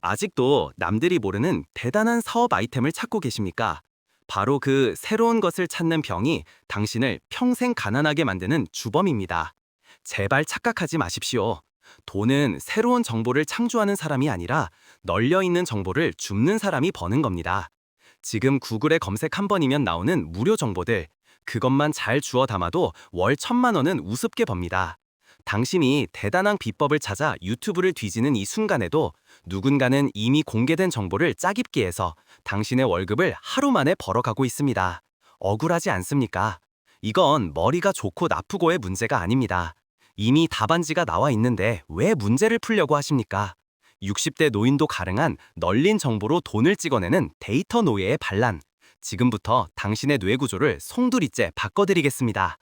아직도 남들이 모르는 대단한 사업 아이템을 찾고 계십니까? 바로 그 새로운 것을 찾는 병이 당신을 평생 가난하게 만드는 주범입니다. 제발 착각하지 마십시오. 돈은 새로운 정보를 창조하는 사람이 아니라 널려 있는 정보를 줍는 사람이 버는 겁니다. 지금 구글에 검색 한 번이면 나오는 무료 정보들, 그것만 잘 주워 담아도 월 1,000만 원은 우습게 법니다. 당신이 대단한 비법을 찾아 유튜브를 뒤지는 이 순간에도 누군가는 이미 공개된 정보를 짜깁기 해서 당신의 월급을 하루 만에 벌어가고 있습니다. 억울하지 않습니까? 이건 머리가 좋고 나쁘고의 문제가 아닙니다. 이미 답안지가 나와 있는데 왜 문제를 풀려고 하십니까? 60대 노인도 가능한 널린 정보로 돈을 찍어내는 데이터 노예의 반란. 지금부터 당신의 뇌 구조를 송두리째 바꿔드리겠습니다.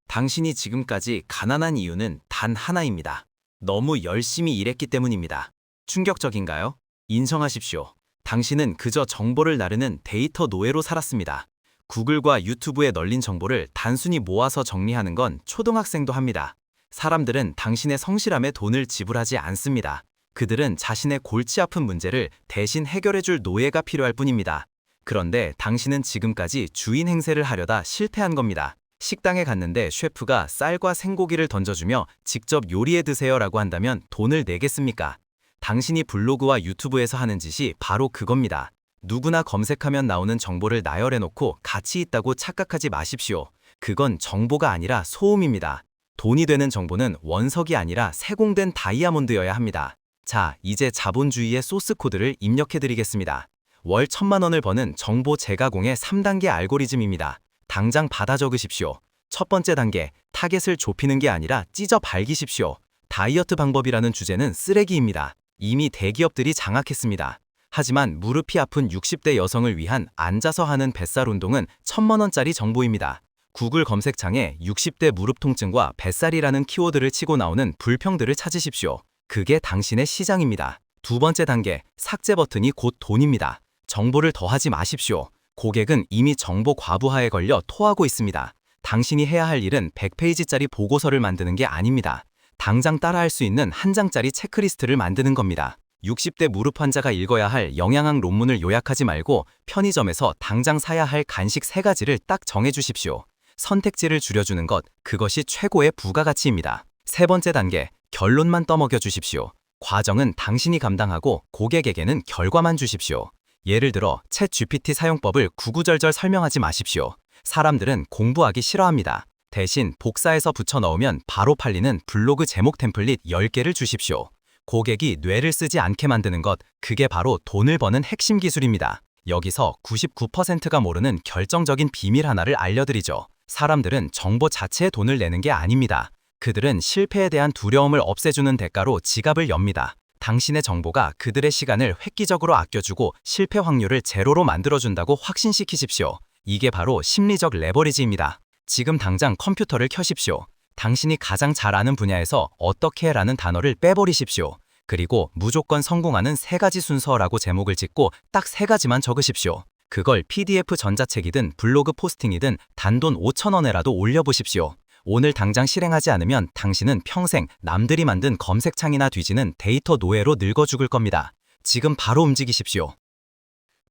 당신이 지금까지 가난한 이유는 단 하나입니다. 너무 열심히 일했기 때문입니다. 충격적인가요? 인정하십시오. 당신은 그저 정보를 나르는 데이터 노예로 살았습니다. 구글과 유튜브에 널린 정보를 단순히 모아서 정리하는 건 초등학생도 합니다. 사람들은 당신의 성실함에 돈을 지불하지 않습니다. 그들은 자신의 골치 아픈 문제를 대신 해결해줄 노예가 필요할 뿐입니다. 그런데 당신은 지금까지 주인 행세를 하려다 실패한 겁니다. 식당에 갔는데 셰프가 쌀과 생고기를 던져주며 직접 요리해 드세요라고 한다면 돈을 내겠습니까? 당신이 블로그와 유튜브에서 하는 짓이 바로 그겁니다. 누구나 검색하면 나오는 정보를 나열해놓고 가치 있다고 착각하지 마십시오. 그건 정보가 아니라 소음입니다. 돈이 되는 정보는 원석이 아니라 세공된 다이아몬드여야 합니다. 자, 이제 자본주의의 소스 코드를 입력해드리겠습니다. 월 1,000만 원을 버는 정보 재가공의 3단계 알고리즘입니다. 당장 받아 적으십시오. 첫 번째 단계, 타겟을 좁히는 게 아니라 찢어 밝히십시오. 다이어트 방법이라는 주제는 쓰레기입니다. 이미 대기업들이 장악했습니다. 하지만 무릎이 아픈 60대 여성을 위한 앉아서 하는 뱃살 운동은 1,000만 원짜리 정보입니다. 구글 검색창에 60대 무릎 통증과 뱃살이라는 키워드를 치고 나오는 불평들을 찾으십시오. 그게 당신의 시장입니다. 두 번째 단계, 삭제 버튼이 곧 돈입니다. 정보를 더하지 마십시오. 고객은 이미 정보 과부하에 걸려 토하고 있습니다. 당신이 해야 할 일은 100페이지짜리 보고서를 만드는 게 아닙니다. 당장 따라할 수 있는 한 장짜리 체크리스트를 만드는 겁니다. 60대 무릎 환자가 읽어야 할 영양학 논문을 요약하지 말고 편의점에서 당장 사야 할 간식 3가지를 딱 정해주십시오. 선택지를 줄여주는 것, 그것이 최고의 부가가치입니다. 세 번째 단계, 결론만 떠먹여 주십시오. 과정은 당신이 감당하고 고객에게는 결과만 주십시오. 예를 들어 챗 GPT 사용법을 구구절절 설명하지 마십시오. 사람들은 공부하기 싫어합니다. 대신 복사해서 붙여 넣으면 바로 팔리는 블로그 제목 템플릿 10개를 주십시오. 고객이 뇌를 쓰지 않게 만드는 것, 그게 바로 돈을 버는 핵심 기술입니다. 여기서 99%가 모르는 결정적인 비밀 하나를 알려드리죠. 사람들은 정보 자체에 돈을 내는 게 아닙니다. 그들은 실패에 대한 두려움을 없애주는 대가로 지갑을 엽니다. 당신의 정보가 그들의 시간을 획기적으로 아껴주고 실패 확률을 제로로 만들어준다고 확신시키십시오. 이게 바로 심리적 레버리지입니다. 지금 당장 컴퓨터를 켜십시오. 당신이 가장 잘 아는 분야에서 어떻게 라는 단어를 빼버리십시오. 그리고 무조건 성공하는 3가지 순서라고 제목을 짓고 딱 3가지만 적으십시오. 그걸 PDF 전자책이든 블로그 포스팅이든 단돈 5,000원에라도 올려보십시오. 오늘 당장 실행하지 않으면 당신은 평생 남들이 만든 검색창이나 뒤지는 데이터 노예로 늙어 죽을 겁니다. 지금 바로 움직이십시오.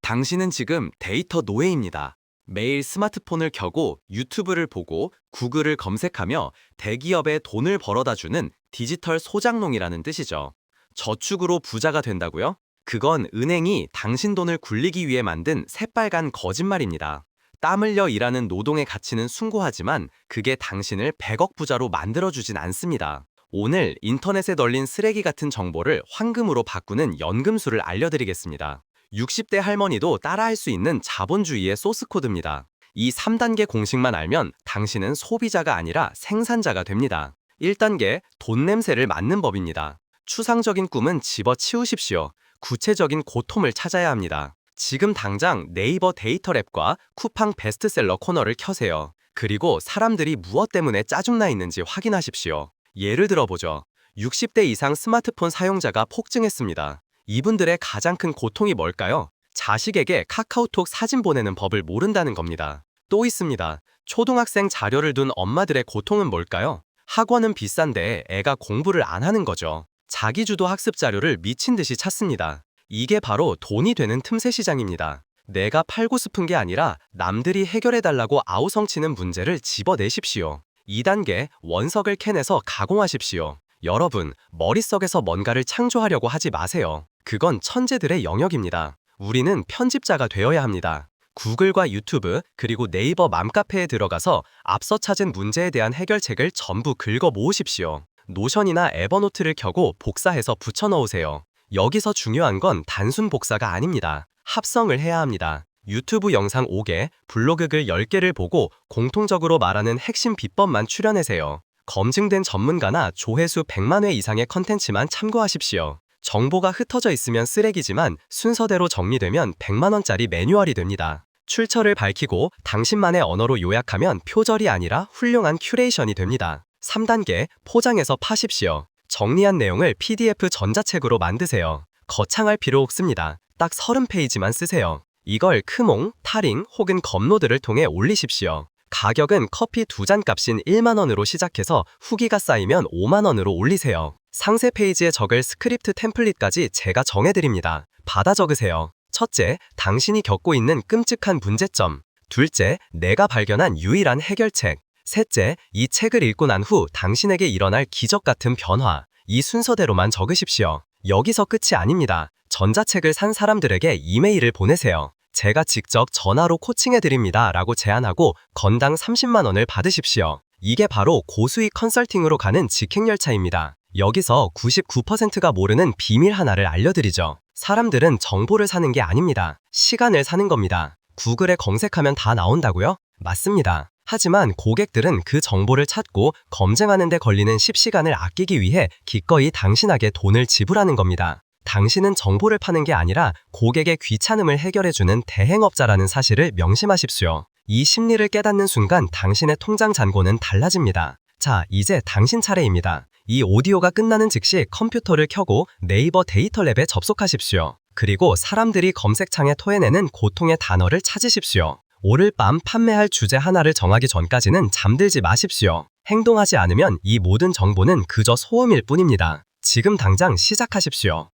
당신은 지금 데이터 노예입니다. 매일 스마트폰을 켜고 유튜브를 보고 구글을 검색하며 대기업에 돈을 벌어다 주는 디지털 소장농이라는 뜻이죠. 저축으로 부자가 된다고요? 그건 은행이 당신 돈을 굴리기 위해 만든 새빨간 거짓말입니다. 땀 흘려 일하는 노동의 가치는 숭고하지만 그게 당신을 100억 부자로 만들어주진 않습니다. 오늘 인터넷에 널린 쓰레기 같은 정보를 황금으로 바꾸는 연금술을 알려드리겠습니다. 60대 할머니도 따라할 수 있는 자본주의의 소스코드입니다. 이 3단계 공식만 알면 당신은 소비자가 아니라 생산자가 됩니다. 1단계, 돈 냄새를 맡는 법입니다. 추상적인 꿈은 집어치우십시오. 구체적인 고통을 찾아야 합니다. 지금 당장 네이버 데이터 랩과 쿠팡 베스트셀러 코너를 켜세요. 그리고 사람들이 무엇 때문에 짜증나 있는지 확인하십시오. 예를 들어보죠. 60대 이상 스마트폰 사용자가 폭증했습니다. 이분들의 가장 큰 고통이 뭘까요? 자식에게 카카오톡 사진 보내는 법을 모른다는 겁니다. 또 있습니다. 초등학생 자료를 둔 엄마들의 고통은 뭘까요? 학원은 비싼데 애가 공부를 안 하는 거죠. 자기주도 학습 자료를 미친 듯이 찾습니다. 이게 바로 돈이 되는 틈새 시장입니다. 내가 팔고 싶은 게 아니라 남들이 해결해달라고 아우성치는 문제를 집어내십시오. 2단계, 원석을 캐내서 가공하십시오. 여러분, 머릿속에서 뭔가를 창조하려고 하지 마세요. 그건 천재들의 영역입니다. 우리는 편집자가 되어야 합니다. 구글과 유튜브, 그리고 네이버 맘카페에 들어가서 앞서 찾은 문제에 대한 해결책을 전부 긁어 모으십시오. 노션이나 에버노트를 켜고 복사해서 붙여 넣으세요. 여기서 중요한 건 단순 복사가 아닙니다. 합성을 해야 합니다. 유튜브 영상 5개, 블로그 글 10개를 보고 공통적으로 말하는 핵심 비법만 추려내세요. 검증된 전문가나 조회수 100만 회 이상의 컨텐츠만 참고하십시오. 정보가 흩어져 있으면 쓰레기지만 순서대로 정리되면 100만 원짜리 매뉴얼이 됩니다. 출처를 밝히고 당신만의 언어로 요약하면 표절이 아니라 훌륭한 큐레이션이 됩니다. 3단계, 포장해서 파십시오. 정리한 내용을 PDF 전자책으로 만드세요. 거창할 필요 없습니다. 딱 30페이지만 쓰세요. 이걸 크몽, 타링 혹은 검노드를 통해 올리십시오. 가격은 커피 2잔 값인 1만 원으로 시작해서 후기가 쌓이면 5만 원으로 올리세요. 상세 페이지에 적을 스크립트 템플릿까지 제가 정해드립니다. 받아 적으세요. 첫째, 당신이 겪고 있는 끔찍한 문제점. 둘째, 내가 발견한 유일한 해결책. 셋째, 이 책을 읽고 난 후 당신에게 일어날 기적 같은 변화. 이 순서대로만 적으십시오. 여기서 끝이 아닙니다. 전자책을 산 사람들에게 이메일을 보내세요. 제가 직접 전화로 코칭해드립니다 라고 제안하고 건당 30만 원을 받으십시오. 이게 바로 고수익 컨설팅으로 가는 직행열차입니다. 여기서 99%가 모르는 비밀 하나를 알려드리죠. 사람들은 정보를 사는 게 아닙니다. 시간을 사는 겁니다. 구글에 검색하면 다 나온다고요? 맞습니다. 하지만 고객들은 그 정보를 찾고 검증하는 데 걸리는 10시간을 아끼기 위해 기꺼이 당신에게 돈을 지불하는 겁니다. 당신은 정보를 파는 게 아니라 고객의 귀찮음을 해결해주는 대행업자라는 사실을 명심하십시오. 이 심리를 깨닫는 순간 당신의 통장 잔고는 달라집니다. 자, 이제 당신 차례입니다. 이 오디오가 끝나는 즉시 컴퓨터를 켜고 네이버 데이터랩에 접속하십시오. 그리고 사람들이 검색창에 토해내는 고통의 단어를 찾으십시오. 오늘 밤 판매할 주제 하나를 정하기 전까지는 잠들지 마십시오. 행동하지 않으면 이 모든 정보는 그저 소음일 뿐입니다. 지금 당장 시작하십시오.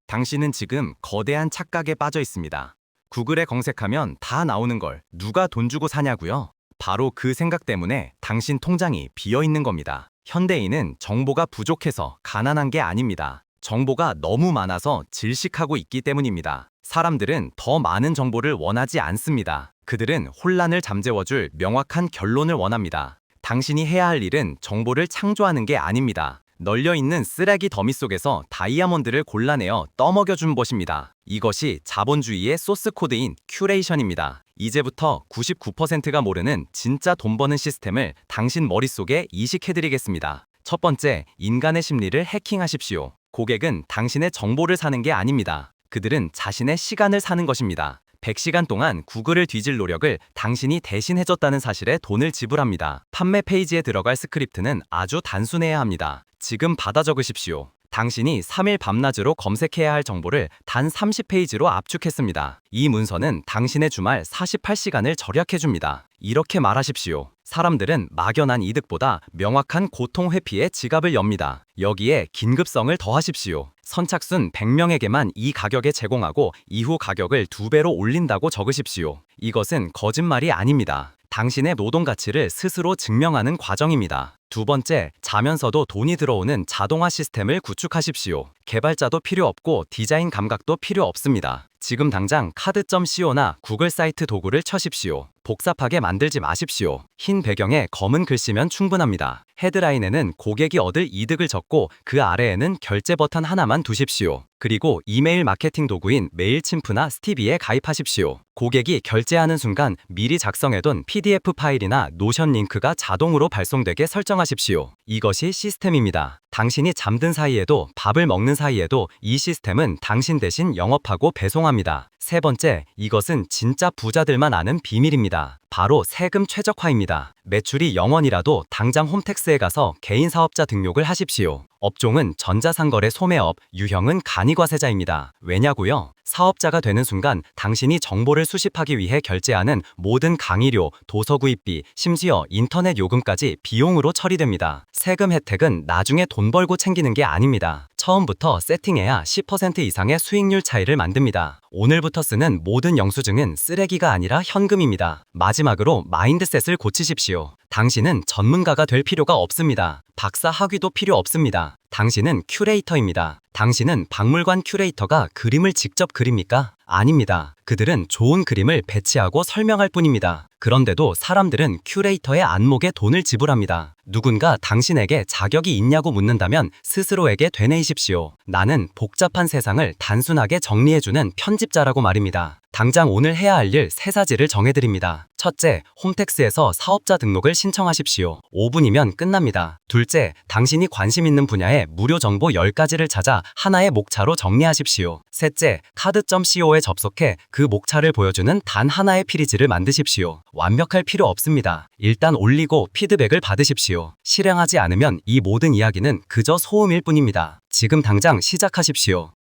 당신은 지금 거대한 착각에 빠져 있습니다. 구글에 검색하면 다 나오는 걸 누가 돈 주고 사냐고요? 바로 그 생각 때문에 당신 통장이 비어 있는 겁니다. 현대인은 정보가 부족해서 가난한 게 아닙니다. 정보가 너무 많아서 질식하고 있기 때문입니다. 사람들은 더 많은 정보를 원하지 않습니다. 그들은 혼란을 잠재워줄 명확한 결론을 원합니다. 당신이 해야 할 일은 정보를 창조하는 게 아닙니다. 널려있는 쓰레기 더미 속에서 다이아몬드를 골라내어 떠먹여준 것입니다. 이것이 자본주의의 소스 코드인 큐레이션입니다. 이제부터 99%가 모르는 진짜 돈 버는 시스템을 당신 머릿속에 이식해드리겠습니다. 첫 번째, 인간의 심리를 해킹하십시오. 고객은 당신의 정보를 사는 게 아닙니다. 그들은 자신의 시간을 사는 것입니다. 100시간 동안 구글을 뒤질 노력을 당신이 대신 해줬다는 사실에 돈을 지불합니다. 판매 페이지에 들어갈 스크립트는 아주 단순해야 합니다. 지금 받아 적으십시오. 당신이 3일 밤낮으로 검색해야 할 정보를 단 30페이지로 압축했습니다. 이 문서는 당신의 주말 48시간을 절약해줍니다. 이렇게 말하십시오. 사람들은 막연한 이득보다 명확한 고통 회피에 지갑을 엽니다. 여기에 긴급성을 더하십시오. 선착순 100명에게만 이 가격에 제공하고 이후 가격을 2배로 올린다고 적으십시오. 이것은 거짓말이 아닙니다. 당신의 노동 가치를 스스로 증명하는 과정입니다. 두 번째, 자면서도 돈이 들어오는 자동화 시스템을 구축하십시오. 개발자도 필요 없고 디자인 감각도 필요 없습니다. 지금 당장 카드.co나 구글 사이트 도구를 쳐십시오. 복잡하게 만들지 마십시오. 흰 배경에 검은 글씨면 충분합니다. 헤드라인에는 고객이 얻을 이득을 적고 그 아래에는 결제 버튼 하나만 두십시오. 그리고 이메일 마케팅 도구인 메일침프나 스티비에 가입하십시오. 고객이 결제하는 순간 미리 작성해둔 PDF 파일이나 노션 링크가 자동으로 발송되게 설정하십시오. 이것이 시스템입니다. 당신이 잠든 사이에도 밥을 먹는 사이에도 이 시스템은 당신 대신 영업하고 배송합니다. 세 번째, 이것은 진짜 부자들만 아는 비밀입니다. 바로 세금 최적화입니다. 매출이 0원이라도 당장 홈택스에 가서 개인 사업자 등록을 하십시오. 업종은 전자상거래 소매업, 유형은 간이과세자입니다. 왜냐고요? 사업자가 되는 순간 당신이 정보를 수집하기 위해 결제하는 모든 강의료, 도서 구입비, 심지어 인터넷 요금까지 비용으로 처리됩니다. 세금 혜택은 나중에 돈 벌고 챙기는 게 아닙니다. 처음부터 세팅해야 10% 이상의 수익률 차이를 만듭니다. 오늘부터 쓰는 모든 영수증은 쓰레기가 아니라 현금입니다. 마지막으로 마인드셋을 고치십시오. 당신은 전문가가 될 필요가 없습니다. 박사 학위도 필요 없습니다. 당신은 큐레이터입니다. 당신은 박물관 큐레이터가 그림을 직접 그립니까? 아닙니다. 그들은 좋은 그림을 배치하고 설명할 뿐입니다. 그런데도 사람들은 큐레이터의 안목에 돈을 지불합니다. 누군가 당신에게 자격이 있냐고 묻는다면 스스로에게 되뇌이십시오. 나는 복잡한 세상을 단순하게 정리해주는 편집자라고 말입니다. 당장 오늘 해야 할 일 3가지를 정해드립니다. 첫째, 홈택스에서 사업자 등록을 신청하십시오. 5분이면 끝납니다. 둘째, 당신이 관심 있는 분야의 무료 정보 10가지를 찾아 하나의 목차로 정리하십시오. 셋째, 카드.co에 접속해 그 목차를 보여주는 단 하나의 피리지를 만드십시오. 완벽할 필요 없습니다. 일단 올리고 피드백을 받으십시오. 실행하지 않으면 이 모든 이야기는 그저 소음일 뿐입니다. 지금 당장 시작하십시오.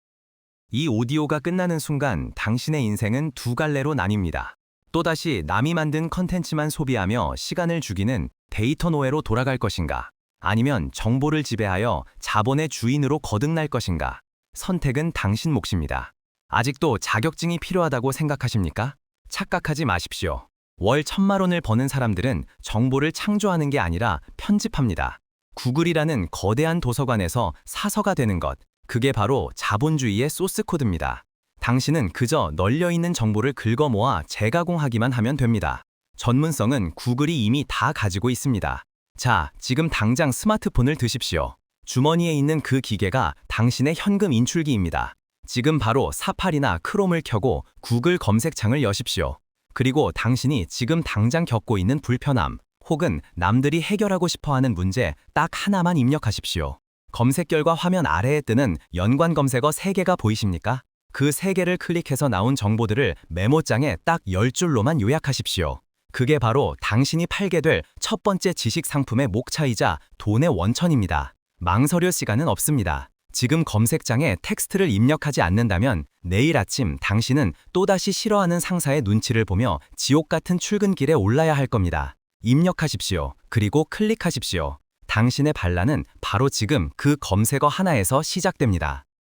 이 오디오가 끝나는 순간 당신의 인생은 두 갈래로 나뉩니다. 또다시 남이 만든 컨텐츠만 소비하며 시간을 죽이는 데이터 노예로 돌아갈 것인가? 아니면 정보를 지배하여 자본의 주인으로 거듭날 것인가? 선택은 당신 몫입니다. 아직도 자격증이 필요하다고 생각하십니까? 착각하지 마십시오. 월 1,000만 원을 버는 사람들은 정보를 창조하는 게 아니라 편집합니다. 구글이라는 거대한 도서관에서 사서가 되는 것, 그게 바로 자본주의의 소스 코드입니다. 당신은 그저 널려있는 정보를 긁어 모아 재가공하기만 하면 됩니다. 전문성은 구글이 이미 다 가지고 있습니다. 자, 지금 당장 스마트폰을 드십시오. 주머니에 있는 그 기계가 당신의 현금 인출기입니다. 지금 바로 사파리나 크롬을 켜고 구글 검색창을 여십시오. 그리고 당신이 지금 당장 겪고 있는 불편함 혹은 남들이 해결하고 싶어하는 문제 딱 하나만 입력하십시오. 검색 결과 화면 아래에 뜨는 연관 검색어 3개가 보이십니까? 그 3개를 클릭해서 나온 정보들을 메모장에 딱 10줄로만 요약하십시오. 그게 바로 당신이 팔게 될 첫 번째 지식 상품의 목차이자 돈의 원천입니다. 망설일 시간은 없습니다. 지금 검색장에 텍스트를 입력하지 않는다면 내일 아침 당신은 또다시 싫어하는 상사의 눈치를 보며 지옥 같은 출근길에 올라야 할 겁니다. 입력하십시오. 그리고 클릭하십시오. 당신의 반란은 바로 지금 그 검색어 하나에서 시작됩니다.